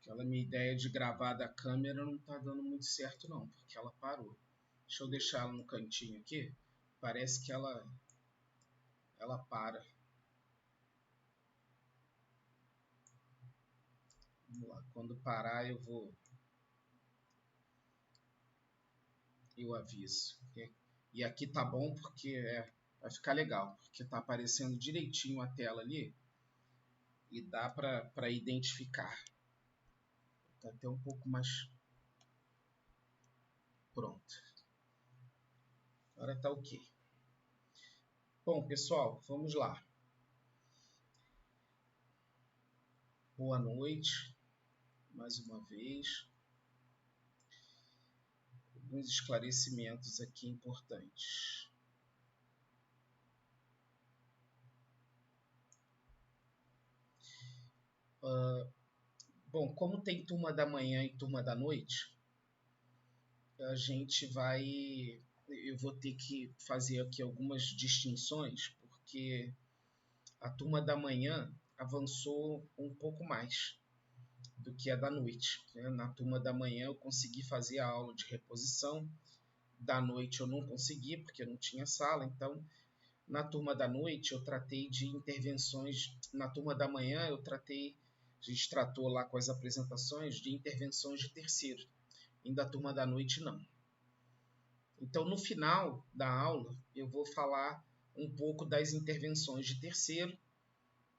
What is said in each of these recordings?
Aquela minha ideia de gravar da câmera não está dando muito certo não, porque ela parou. Deixa eu deixar ela no cantinho aqui. Parece que ela para. Vamos lá. Quando parar eu aviso. E aqui tá bom porque vai ficar legal, porque tá aparecendo direitinho a tela ali e dá para identificar. Tá até um pouco mais pronto. Agora tá ok. Bom, pessoal, vamos lá. Boa noite, mais uma vez. Alguns esclarecimentos aqui importantes. Bom, como tem turma da manhã e turma da noite, eu vou ter que fazer aqui algumas distinções, porque a turma da manhã avançou um pouco mais do que a da noite. Na turma da manhã eu consegui fazer a aula de reposição, da noite eu não consegui, porque eu não tinha sala, então na turma da noite eu tratei de intervenções, na turma da manhã a gente tratou lá com as apresentações de intervenções de terceiro, e da turma da noite não. Então no final da aula eu vou falar um pouco das intervenções de terceiro,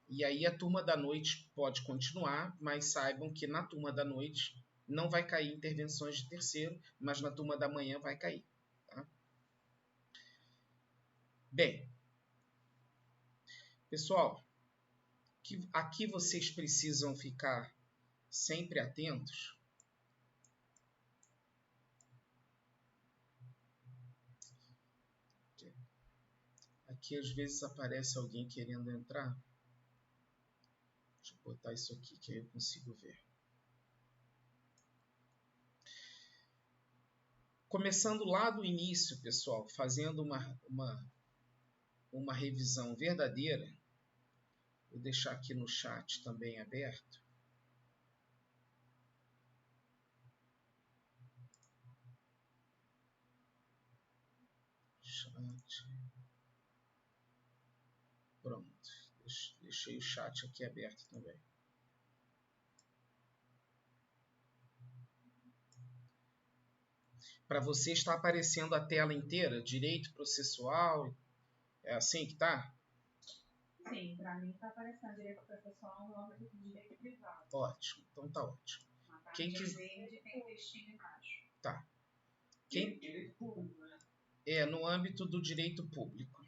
e aí a turma da noite pode continuar, mas saibam que na turma da noite não vai cair intervenções de terceiro, mas na turma da manhã vai cair. Tá? Bem, pessoal, aqui vocês precisam ficar sempre atentos. Aqui às vezes aparece alguém querendo entrar. Deixa eu botar isso aqui que aí eu consigo ver. Começando lá do início, pessoal, fazendo uma revisão verdadeira. Vou deixar aqui no chat também aberto. Chat. Pronto. Deixei o chat aqui aberto também. Para você está aparecendo a tela inteira, direito processual, é assim que tá? Sim, para mim está aparecendo direito processual no âmbito do direito privado. Ótimo, então tá ótimo. Quem quiser tem textinho embaixo. Tá. Direito público, né? No âmbito do direito público.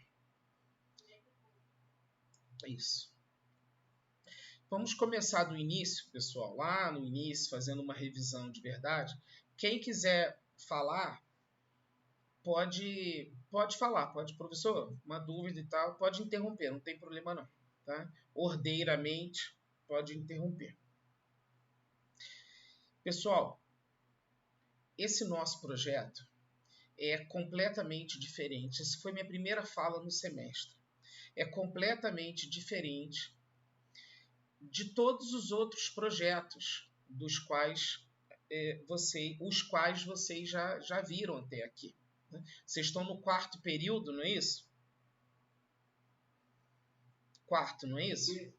Isso. Vamos começar do início, pessoal, lá no início, fazendo uma revisão de verdade. Quem quiser falar, pode falar, professor, uma dúvida e tal, pode interromper, não tem problema não, tá? Ordeiramente, pode interromper. Pessoal, esse nosso projeto é completamente diferente. Essa foi minha primeira fala no semestre. É completamente diferente de todos os outros projetos dos quais vocês já viram até aqui. Né? Vocês estão no quarto período, não é isso? Quarto, não é isso? Sim.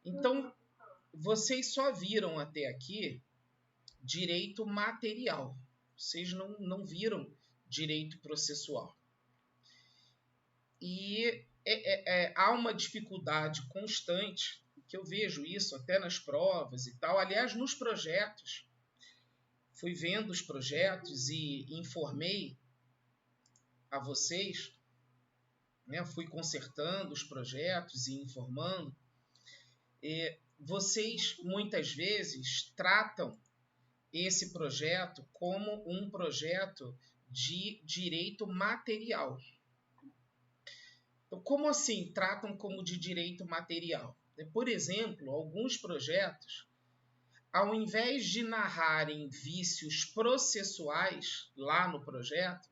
Então, vocês só viram até aqui direito material. Vocês não viram direito processual. E há uma dificuldade constante, que eu vejo isso até nas provas e tal. Aliás, nos projetos, fui vendo os projetos e informei a vocês, né? Fui consertando os projetos e informando. Vocês, muitas vezes, tratam esse projeto como um projeto de direito material. Então, como assim tratam como de direito material? Por exemplo, alguns projetos, ao invés de narrarem vícios processuais lá no projeto,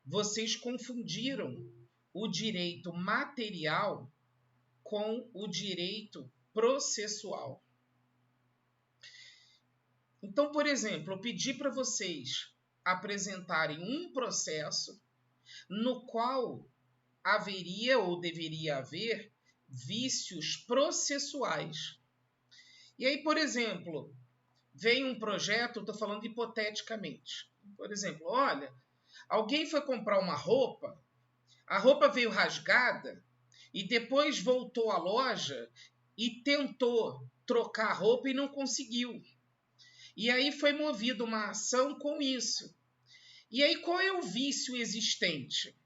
vocês confundiram o direito material com o direito processual. Então, por exemplo, eu pedi para vocês apresentarem um processo no qual haveria ou deveria haver vícios processuais. E aí, por exemplo, vem um projeto, estou falando hipoteticamente. Por exemplo, olha, alguém foi comprar uma roupa, a roupa veio rasgada e depois voltou à loja e tentou trocar a roupa e não conseguiu. E aí foi movida uma ação com isso. E aí qual é o vício existente?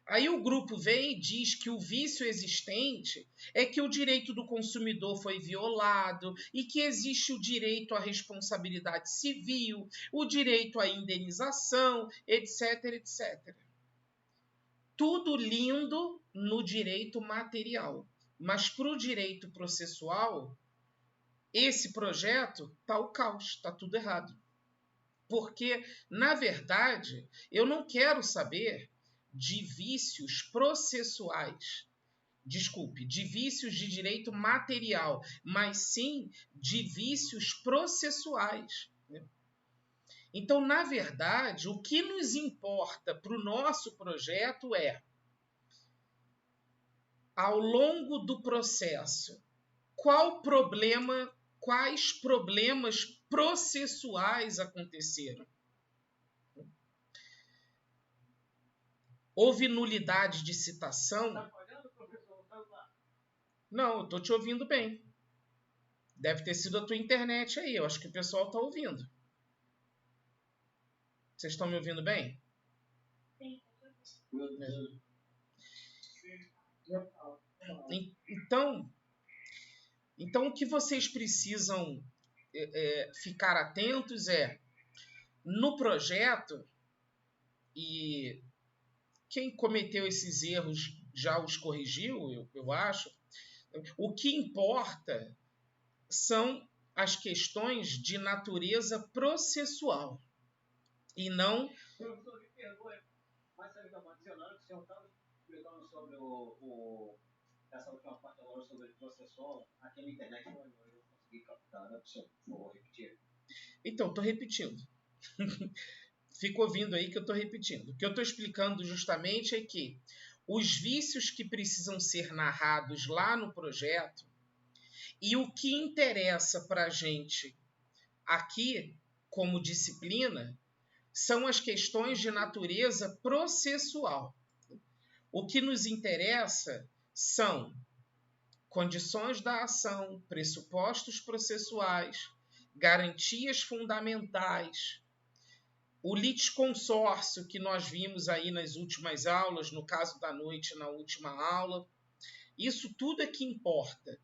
Aí o grupo vem e diz que o vício existente é que o direito do consumidor foi violado e que existe o direito à responsabilidade civil, o direito à indenização, etc, etc. Tudo lindo no direito material, mas para o direito processual, esse projeto está o caos, está tudo errado. Porque, na verdade, eu não quero saber de vícios processuais, desculpe, de vícios de direito material, mas sim de vícios processuais. Então, na verdade, o que nos importa para o nosso projeto é, ao longo do processo, quais problemas processuais aconteceram. Houve nulidade de citação? Não, eu estou te ouvindo bem. Deve ter sido a tua internet aí. Eu acho que o pessoal está ouvindo. Vocês estão me ouvindo bem? Sim. Então o que vocês precisam ficar atentos é, no projeto, e quem cometeu esses erros já os corrigiu, eu acho, o que importa são as questões de natureza processual e não... Professor, me perdoe, mas sabe o que está acontecendo? O senhor estava explicando sobre essa última parte agora sobre o processual, aqui na internet eu não consegui captar, né? Por favor, repetir. Então, estou repetindo. Fica ouvindo aí que eu estou repetindo. O que eu estou explicando justamente é que os vícios que precisam ser narrados lá no projeto e o que interessa para a gente aqui, como disciplina, são as questões de natureza processual. O que nos interessa são condições da ação, pressupostos processuais, garantias fundamentais, o litisconsórcio que nós vimos aí nas últimas aulas, no caso da noite, na última aula. Isso tudo é que importa.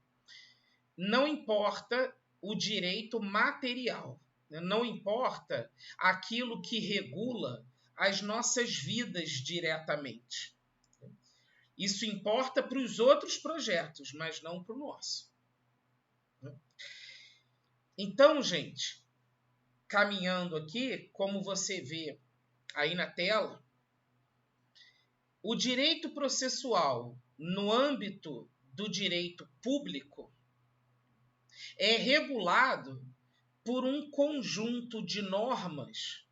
Não importa o direito material. Não importa aquilo que regula as nossas vidas diretamente. Isso importa para os outros projetos, mas não para o nosso. Então, gente, caminhando aqui, como você vê aí na tela, o direito processual no âmbito do direito público é regulado por um conjunto de normas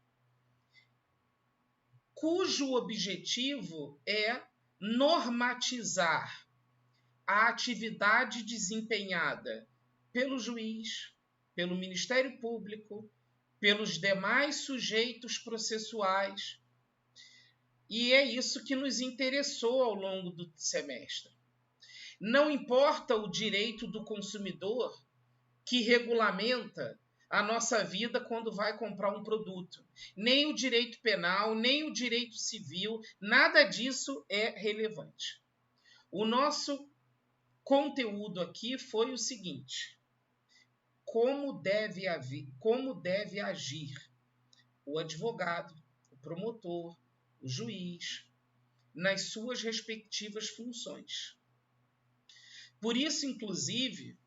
cujo objetivo é normatizar a atividade desempenhada pelo juiz, pelo Ministério Público, pelos demais sujeitos processuais. E é isso que nos interessou ao longo do semestre. Não importa o direito do consumidor que regulamenta a nossa vida quando vai comprar um produto. Nem o direito penal, nem o direito civil, nada disso é relevante. O nosso conteúdo aqui foi o seguinte: como deve agir o advogado, o promotor, o juiz, nas suas respectivas funções. Por isso, inclusive,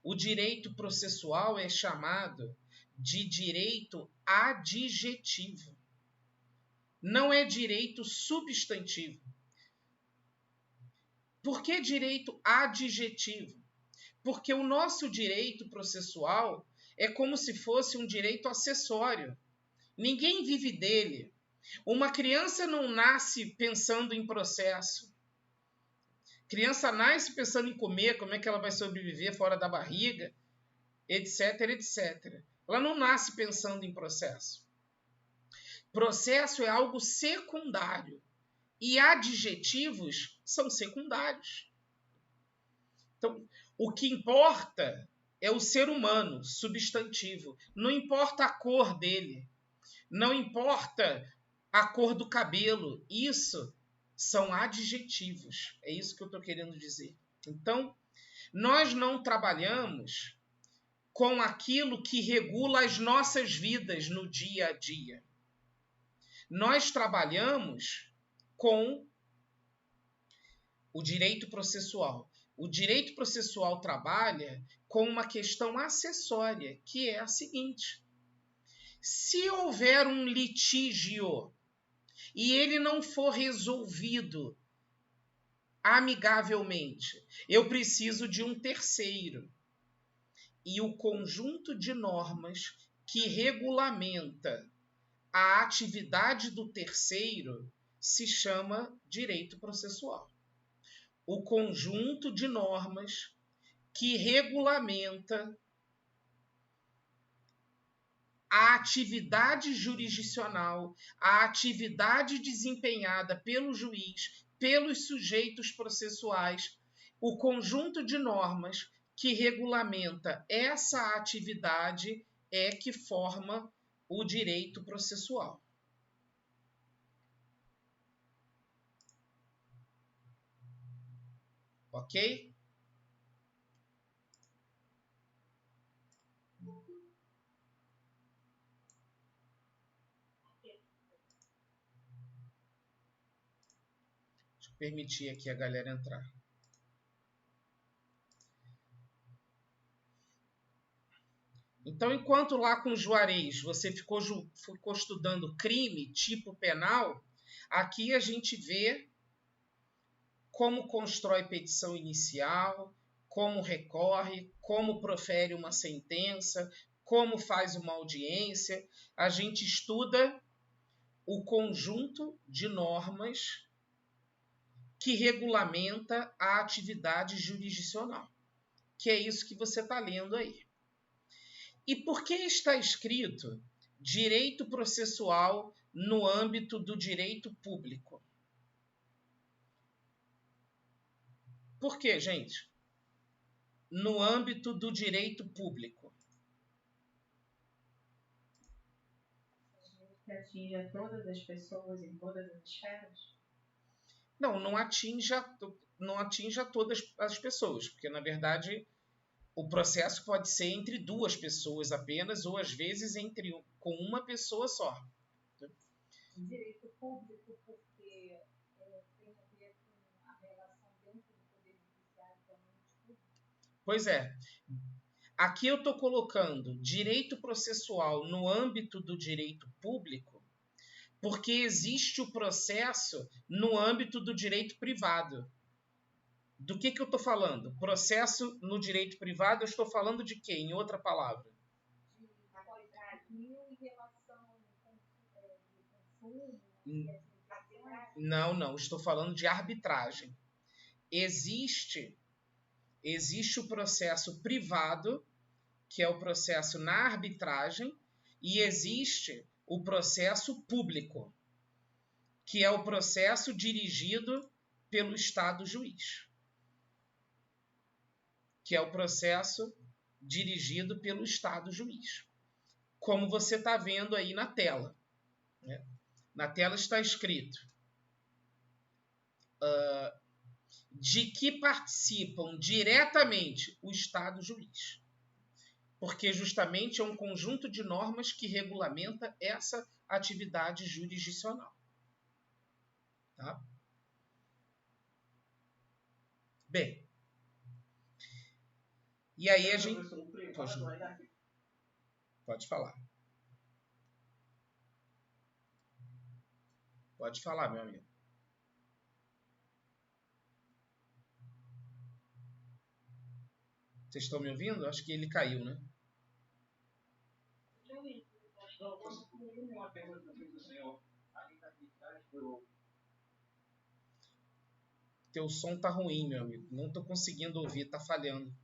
o direito processual é chamado de direito adjetivo. Não é direito substantivo. Por que direito adjetivo? Porque o nosso direito processual é como se fosse um direito acessório. Ninguém vive dele. Uma criança não nasce pensando em processo. Criança nasce pensando em comer, como é que ela vai sobreviver fora da barriga, etc, etc. Ela não nasce pensando em processo. Processo é algo secundário. E adjetivos são secundários. Então, o que importa é o ser humano, substantivo. Não importa a cor dele. Não importa a cor do cabelo. Isso são adjetivos. É isso que eu estou querendo dizer. Então, nós não trabalhamos com aquilo que regula as nossas vidas no dia a dia. Nós trabalhamos com o direito processual. O direito processual trabalha com uma questão acessória, que é a seguinte: se houver um litígio e ele não for resolvido amigavelmente, eu preciso de um terceiro. E o conjunto de normas que regulamenta a atividade do terceiro se chama direito processual. O conjunto de normas que regulamenta a atividade jurisdicional, a atividade desempenhada pelo juiz, pelos sujeitos processuais, o conjunto de normas que regulamenta essa atividade é que forma o direito processual. Ok? Deixa eu permitir aqui a galera entrar. Então, enquanto lá com Juarez você ficou estudando crime, tipo penal, aqui a gente vê como constrói petição inicial, como recorre, como profere uma sentença, como faz uma audiência. A gente estuda o conjunto de normas que regulamenta a atividade jurisdicional, que é isso que você está lendo aí. E por que está escrito direito processual no âmbito do direito público? Por quê, gente? No âmbito do direito público. Que atinja todas as pessoas em todas as esferas? Não atinja todas as pessoas, porque, na verdade, o processo pode ser entre duas pessoas apenas, ou, às vezes, com uma pessoa só. Direito público, porque tem a ver com a relação dentro do Poder Judiciário também de público. Pois é. Aqui eu estou colocando direito processual no âmbito do direito público, porque existe o processo no âmbito do direito privado. Do que eu estou falando? Processo no direito privado, eu estou falando de quê? Em outra palavra? De contrato em relação com consumo. Não. Estou falando de arbitragem. Existe o processo privado, que é o processo na arbitragem, e existe o processo público, que é o processo dirigido pelo Estado juiz. Que é o processo dirigido pelo Estado juiz. Como você está vendo aí na tela. Né? Na tela está escrito de que participam diretamente o Estado juiz. Porque justamente é um conjunto de normas que regulamenta essa atividade jurisdicional. Tá? Bem, e aí a gente... Pode falar. Pode falar, meu amigo. Vocês estão me ouvindo? Acho que ele caiu, né? Não, uma pergunta que eu fiz do senhor. Ali da arbitragem do... Teu som tá ruim, meu amigo. Não tô conseguindo ouvir, tá falhando.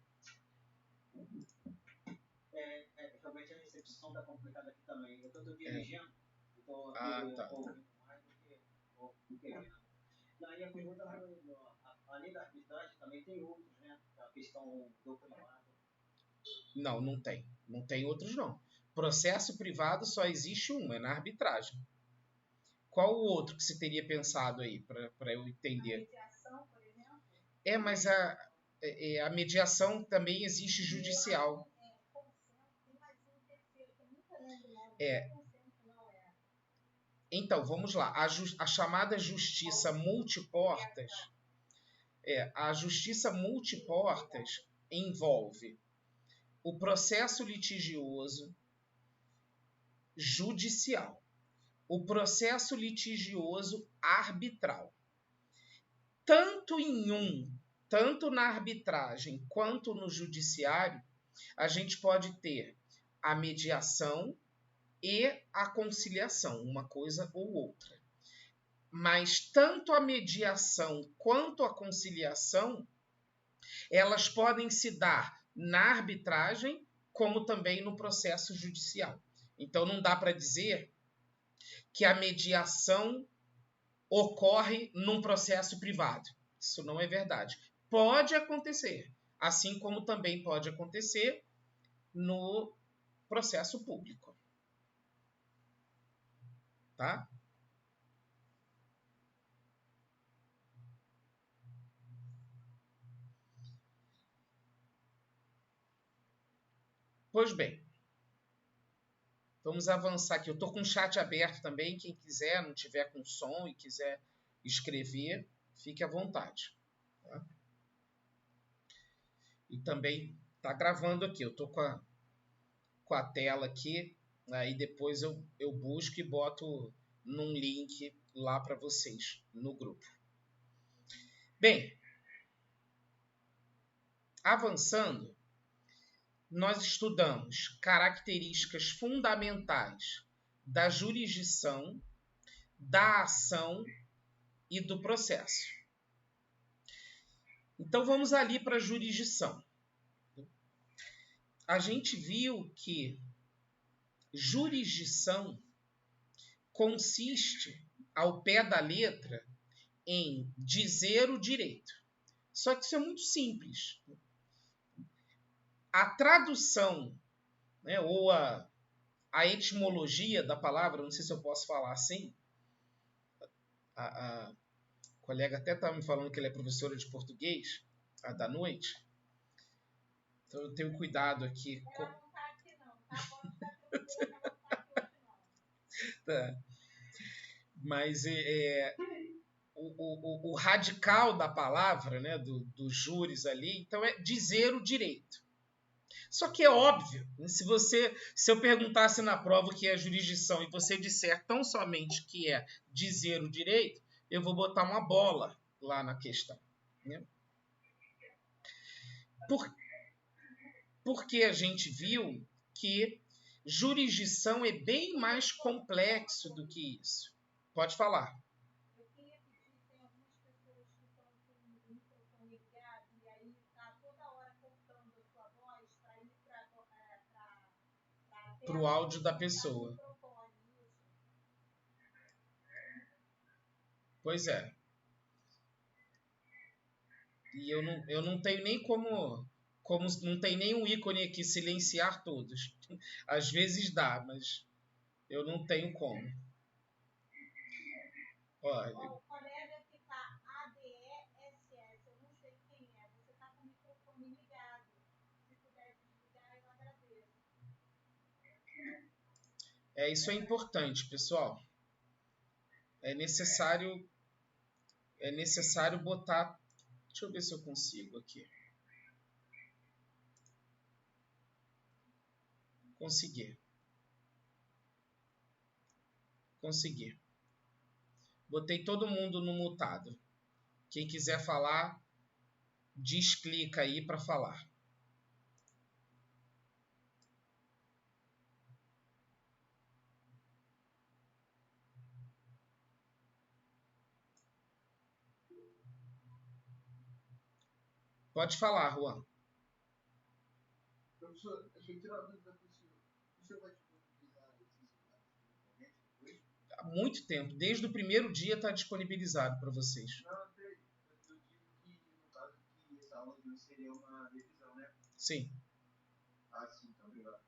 Realmente a recepção tá complicada aqui também. Eu tô dirigindo, eu tô Tá. ouvindo mais do que vendo. Daí a pergunta, além da arbitragem, também tem outros, né? A questão do privado. Não tem. Não tem outros, não. Processo privado só existe um, é na arbitragem. Qual o outro que você teria pensado aí, para eu entender? A mediação, por exemplo? Mas a mediação também existe judicial. Então, vamos lá. A chamada justiça multiportas, a justiça multiportas envolve o processo litigioso judicial, o processo litigioso arbitral. Tanto na arbitragem quanto no judiciário, a gente pode ter a mediação e a conciliação, uma coisa ou outra. Mas tanto a mediação quanto a conciliação, elas podem se dar na arbitragem, como também no processo judicial. Então não dá para dizer que a mediação ocorre num processo privado. Isso não é verdade. Pode acontecer, assim como também pode acontecer no processo público. Tá? Pois bem, vamos avançar aqui. Eu estou com o chat aberto também. Quem quiser, não tiver com som e quiser escrever, fique à vontade. Tá? E também está gravando aqui. Eu estou com a tela aqui. Aí depois eu busco e boto num link lá para vocês no grupo. Bem, avançando, nós estudamos características fundamentais da jurisdição, da ação e do processo. Então vamos ali para a jurisdição. A gente viu que jurisdição consiste, ao pé da letra, em dizer o direito. Só que isso é muito simples. A tradução, né, ou a etimologia da palavra, não sei se eu posso falar assim, a colega até estava me falando que ela é professora de português, a da noite, então eu tenho cuidado aqui. Ela não está aqui não, tá? Pode ficar tranquila, ela não está aqui hoje não. Tá. Mas o radical da palavra, né, do júris ali, então é dizer o direito. Só que é óbvio, se eu perguntasse na prova o que é jurisdição e você disser tão somente que é dizer o direito, eu vou botar uma bola lá na questão. Né? Porque a gente viu que jurisdição é bem mais complexo do que isso. Pode falar. Eu queria pedir, tem algumas pessoas que estão com o microfone ligado e aí está toda hora cortando a sua voz para ir para o áudio da pessoa. Pois é. E eu não tenho nem como não tem nenhum ícone aqui silenciar todos. Às vezes dá, mas eu não tenho como. Olha. O colega que está ADESS, eu não sei quem é. Você está com o microfone ligado. Se puder desligar, eu agradeço. Isso é importante, pessoal. É necessário botar. Deixa eu ver se eu consigo aqui. Consegui. Botei todo mundo no mutado. Quem quiser falar, desclica aí para falar. Pode falar, Juan. Professor, deixa eu tirar uma dúvida para o senhor. O senhor vai disponibilizar esses dados depois? Há muito tempo, desde o primeiro dia está disponibilizado para vocês. Não, eu digo que, no caso, que essa aula de hoje seria uma revisão, né? Sim. Ah, sim, então, obrigado.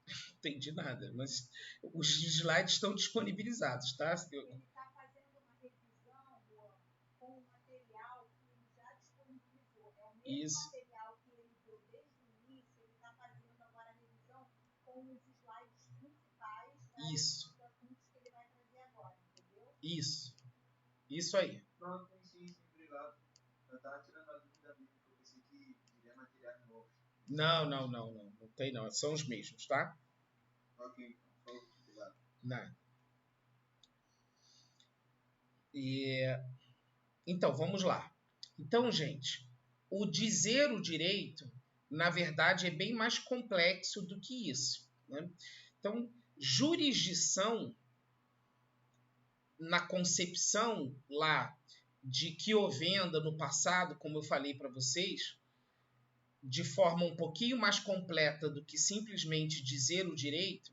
Não entendi nada, mas os slides estão disponibilizados, tá? Ele está fazendo uma revisão, Juan, com o material que ele já disponibilizou. É o mesmo Isso. material que ele deu desde o início, ele está fazendo agora a revisão com os slides principais Isso. dos assuntos que ele vai trazer agora, entendeu? Isso aí. Não, sim, obrigado. Eu estava tirando a dúvida mesmo, porque eu pensei que teria materiais novos. Não tem não, são os mesmos, tá? Ok, então, obrigado. Nada. Então, vamos lá. Então, gente, o dizer o direito, na verdade, é bem mais complexo do que isso, né? Então, jurisdição, na concepção lá de Chiovenda no passado, como eu falei para vocês, de forma um pouquinho mais completa do que simplesmente dizer o direito,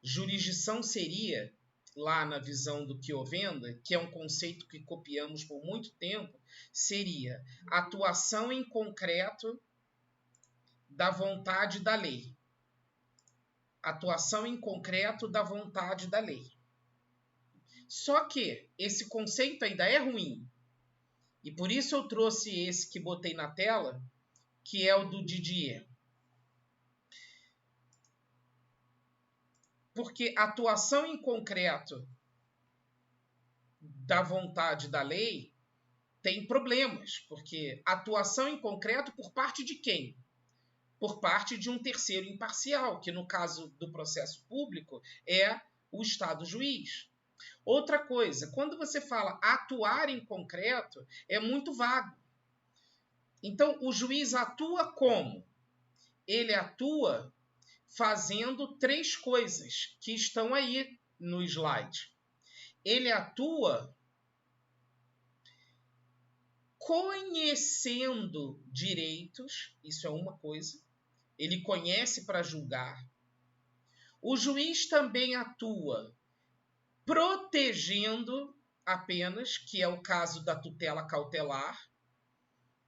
jurisdição seria, lá na visão do Chiovenda, que é um conceito que copiamos por muito tempo, seria atuação em concreto da vontade da lei. Atuação em concreto da vontade da lei. Só que esse conceito ainda é ruim. E por isso eu trouxe esse que botei na tela, que é o do Didier. Porque atuação em concreto da vontade da lei tem problemas. Porque atuação em concreto por parte de quem? Por parte de um terceiro imparcial, que no caso do processo público é o Estado juiz. Outra coisa, quando você fala atuar em concreto, é muito vago. Então, o juiz atua como? Ele atua fazendo 3 coisas que estão aí no slide. Ele atua conhecendo direitos, isso é uma coisa. Ele conhece para julgar. O juiz também atua protegendo apenas, que é o caso da tutela cautelar,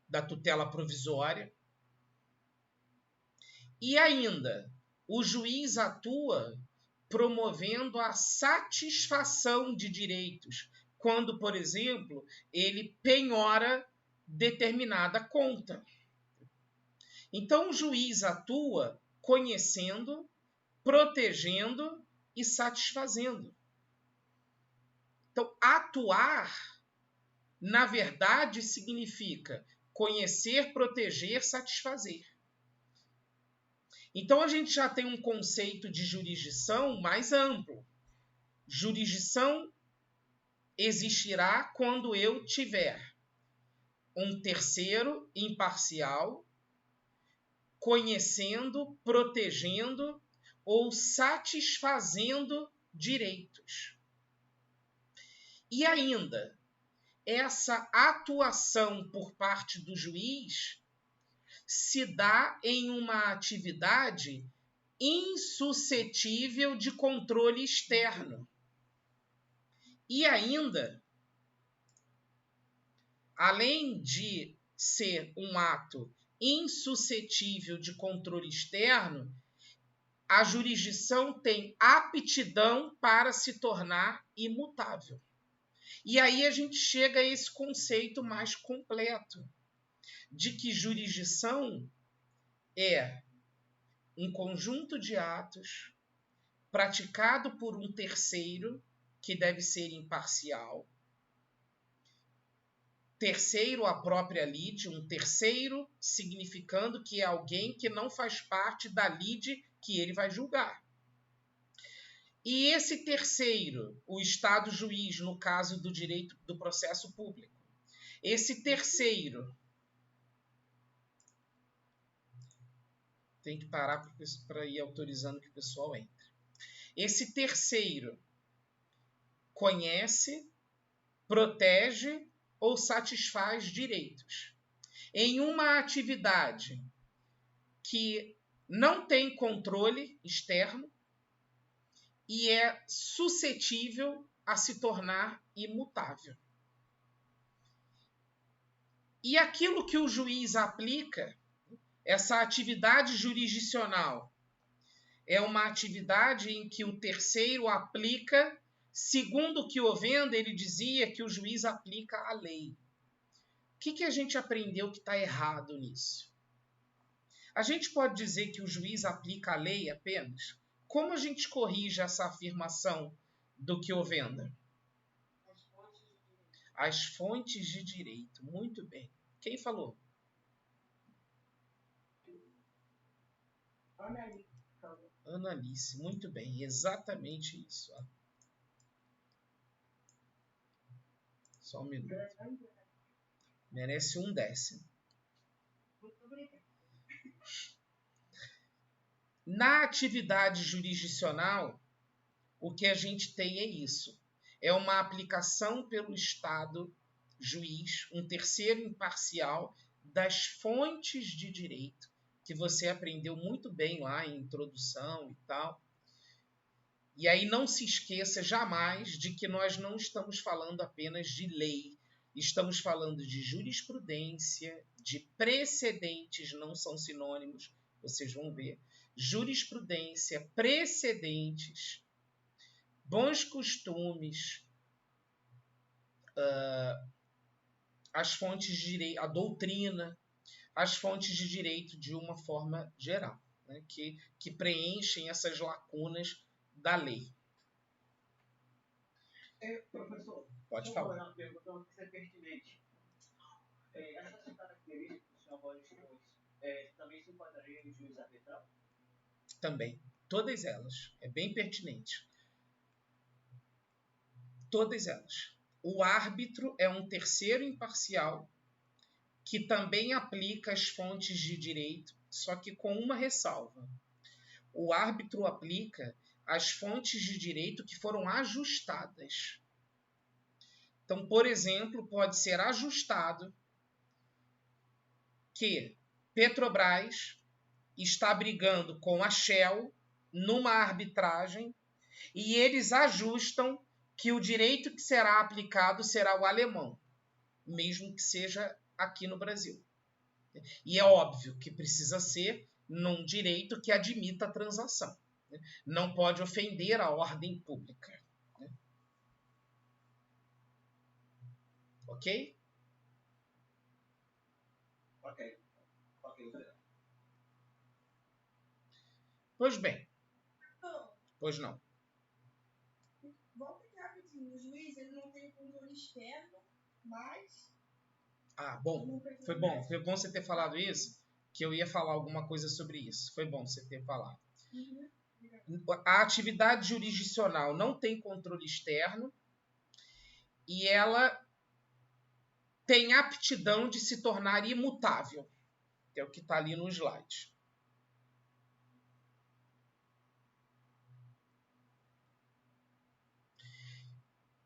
da tutela provisória. E ainda, o juiz atua promovendo a satisfação de direitos, quando, por exemplo, ele penhora determinada conta. Então, o juiz atua conhecendo, protegendo e satisfazendo. Então, atuar, na verdade, significa conhecer, proteger, satisfazer. Então, a gente já tem um conceito de jurisdição mais amplo. Jurisdição existirá quando eu tiver um terceiro imparcial conhecendo, protegendo ou satisfazendo direitos. E ainda, essa atuação por parte do juiz se dá em uma atividade insuscetível de controle externo. E ainda, além de ser um ato insuscetível de controle externo, a jurisdição tem aptidão para se tornar imutável. E aí a gente chega a esse conceito mais completo, de que jurisdição é um conjunto de atos praticado por um terceiro, que deve ser imparcial. Terceiro, a própria lide, um terceiro significando que é alguém que não faz parte da lide que ele vai julgar. E esse terceiro, o Estado juiz, no caso do direito do processo público, esse terceiro tem que parar para ir autorizando que o pessoal entre. Esse terceiro conhece, protege ou satisfaz direitos. Em uma atividade que não tem controle externo e é suscetível a se tornar imutável. E aquilo que o juiz aplica, essa atividade jurisdicional, é uma atividade em que o terceiro aplica, segundo o que Ovenda, ele dizia que o juiz aplica a lei. O que a gente aprendeu que está errado nisso? A gente pode dizer que o juiz aplica a lei apenas? Como a gente corrige essa afirmação do que Ovenda? As fontes de direito. Muito bem. Quem falou? Analice. Muito bem. Exatamente isso. Só um minuto. Merece 1/10. Muito obrigada. Na atividade jurisdicional, o que a gente tem é isso. É uma aplicação pelo Estado, juiz, um terceiro imparcial, das fontes de direito, que você aprendeu muito bem lá em introdução e tal. E aí não se esqueça jamais de que nós não estamos falando apenas de lei, estamos falando de jurisprudência, de precedentes, não são sinônimos, vocês vão ver. Jurisprudência, precedentes, bons costumes, as fontes de direito, a doutrina, as fontes de direito de uma forma geral, né, que preenchem essas lacunas da lei. Professor, pode falar. Uma pergunta que é pertinente. Essas características que o senhor pode expor, também se enquadraria em juiz arbitral? Também. Todas elas. É bem pertinente. Todas elas. O árbitro é um terceiro imparcial que também aplica as fontes de direito, só que com uma ressalva. O árbitro aplica as fontes de direito que foram ajustadas. Então, por exemplo, pode ser ajustado que Petrobras está brigando com a Shell numa arbitragem e eles ajustam que o direito que será aplicado será o alemão, mesmo que seja aqui no Brasil. E é óbvio que precisa ser num direito que admita a transação. Não pode ofender a ordem pública. Ok? Ok. Pois bem. Então, Pois não. volta aqui rapidinho. O juiz ele não tem controle externo, mas... Bom. Foi bom você ter falado isso, que eu ia falar alguma coisa sobre isso. Foi bom você ter falado. Uhum. A atividade jurisdicional não tem controle externo e ela tem aptidão de se tornar imutável. É o que está ali no slide.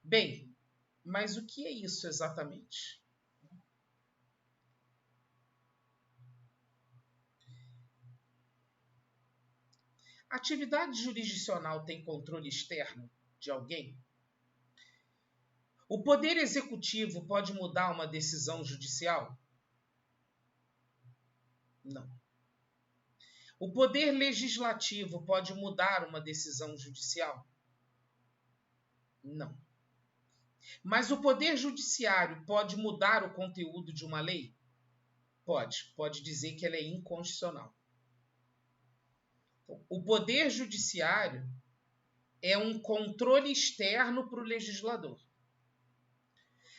Bem, mas o que é isso exatamente? A atividade jurisdicional tem controle externo de alguém? O Poder Executivo pode mudar uma decisão judicial? Não. O Poder Legislativo pode mudar uma decisão judicial? Não. Mas o Poder Judiciário pode mudar o conteúdo de uma lei? Pode. Pode dizer que ela é inconstitucional. O Poder Judiciário é um controle externo para o legislador.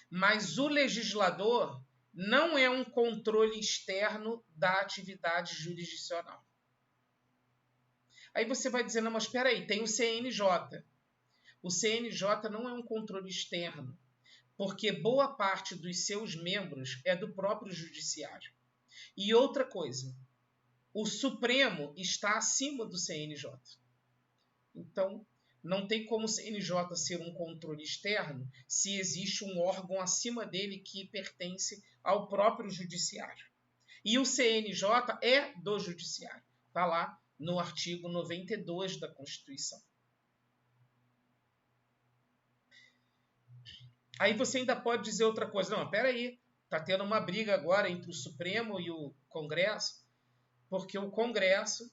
Mas o legislador não é um controle externo da atividade jurisdicional. Aí você vai dizer, não, mas espera aí, tem o CNJ. O CNJ não é um controle externo, porque boa parte dos seus membros é do próprio judiciário. E outra coisa, o Supremo está acima do CNJ. Então, não tem como o CNJ ser um controle externo se existe um órgão acima dele que pertence ao próprio judiciário. E o CNJ é do judiciário. Está lá no artigo 92 da Constituição. Aí você ainda pode dizer outra coisa. Não, peraí, está tendo uma briga agora entre o Supremo e o Congresso, porque o Congresso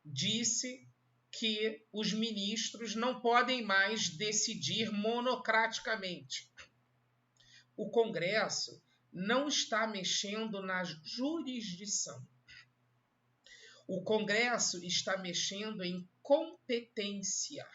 disse que os ministros não podem mais decidir monocraticamente. O Congresso não está mexendo na jurisdição. O Congresso está mexendo em competência.